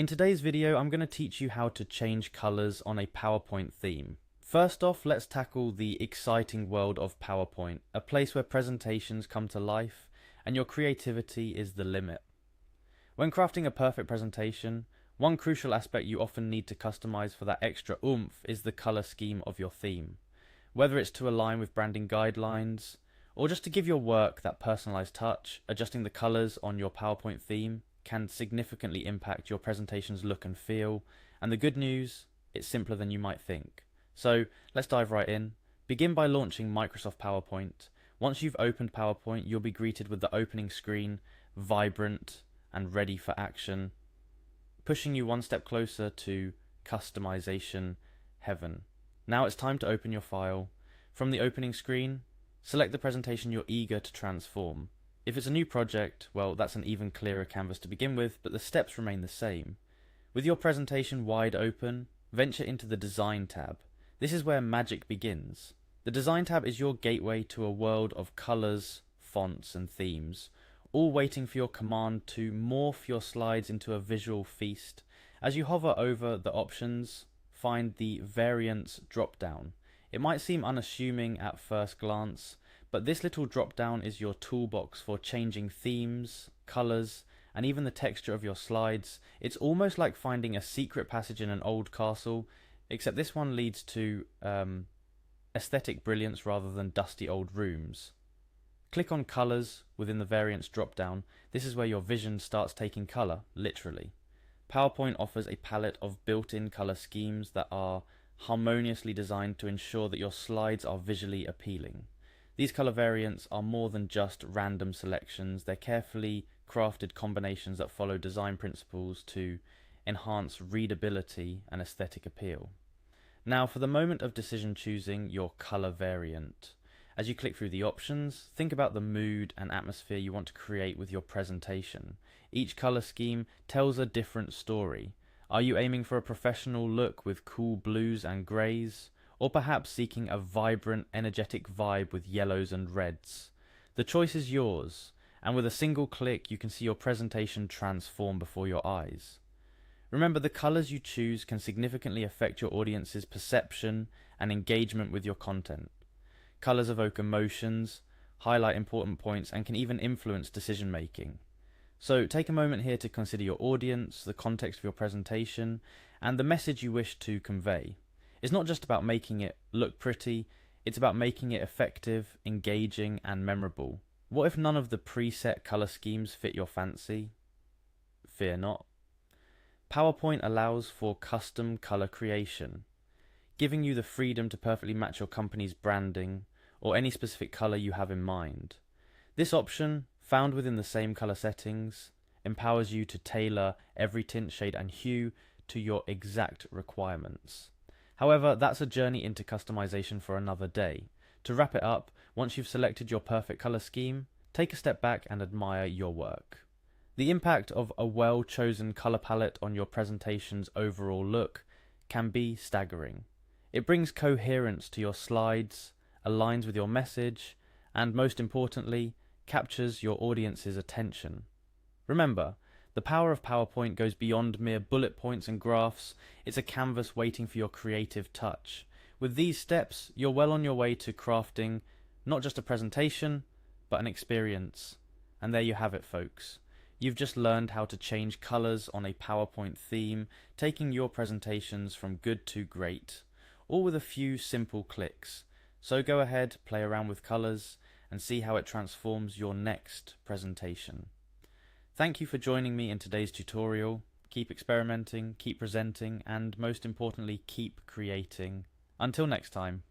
In today's video, I'm going to teach you how to change colors on a PowerPoint theme. First off, let's tackle the exciting world of PowerPoint, a place where presentations come to life and your creativity is the limit. When crafting a perfect presentation, one crucial aspect you often need to customize for that extra oomph is the color scheme of your theme. Whether it's to align with branding guidelines, or just to give your work that personalized touch, adjusting the colors on your PowerPoint theme can significantly impact your presentation's look and feel, and the good news, it's simpler than you might think. So let's dive right in. Begin by launching Microsoft PowerPoint. Once you've opened PowerPoint, you'll be greeted with the opening screen, vibrant and ready for action, pushing you one step closer to customization heaven. Now it's time to open your file. From the opening screen, select the presentation you're eager to transform. If it's a new project, well, that's an even clearer canvas to begin with, but the steps remain the same. With your presentation wide open, venture into the Design tab. This is where magic begins. The Design tab is your gateway to a world of colors, fonts, and themes, all waiting for your command to morph your slides into a visual feast. As you hover over the options, find the Variants drop-down. It might seem unassuming at first glance, but this little drop-down is your toolbox for changing themes, colors, and even the texture of your slides. It's almost like finding a secret passage in an old castle, except this one leads to aesthetic brilliance rather than dusty old rooms. Click on Colors within the Variants drop-down. This is where your vision starts taking color, literally. PowerPoint offers a palette of built-in color schemes that are harmoniously designed to ensure that your slides are visually appealing. These color variants are more than just random selections. They're carefully crafted combinations that follow design principles to enhance readability and aesthetic appeal. Now, for the moment of decision choosing your color variant. As you click through the options, think about the mood and atmosphere you want to create with your presentation. Each color scheme tells a different story. Are you aiming for a professional look with cool blues and greys? Or perhaps seeking a vibrant, energetic vibe with yellows and reds? The choice is yours, and with a single click you can see your presentation transform before your eyes. Remember, the colors you choose can significantly affect your audience's perception and engagement with your content. Colors evoke emotions, highlight important points, and can even influence decision making. So take a moment here to consider your audience, the context of your presentation, and the message you wish to convey. It's not just about making it look pretty, it's about making it effective, engaging, and memorable. What if none of the preset color schemes fit your fancy? Fear not. PowerPoint allows for custom color creation, giving you the freedom to perfectly match your company's branding or any specific color you have in mind. This option, found within the same color settings, empowers you to tailor every tint, shade, and hue to your exact requirements. However, that's a journey into customization for another day. To wrap it up, once you've selected your perfect color scheme, take a step back and admire your work. The impact of a well-chosen color palette on your presentation's overall look can be staggering. It brings coherence to your slides, aligns with your message, and most importantly, captures your audience's attention. Remember, the power of PowerPoint goes beyond mere bullet points and graphs. It's a canvas waiting for your creative touch. With these steps, you're well on your way to crafting not just a presentation, but an experience. And there you have it, folks. You've just learned how to change colors on a PowerPoint theme, taking your presentations from good to great, all with a few simple clicks. So go ahead, play around with colors, and see how it transforms your next presentation. Thank you for joining me in today's tutorial. Keep experimenting, keep presenting, and most importantly, keep creating. Until next time.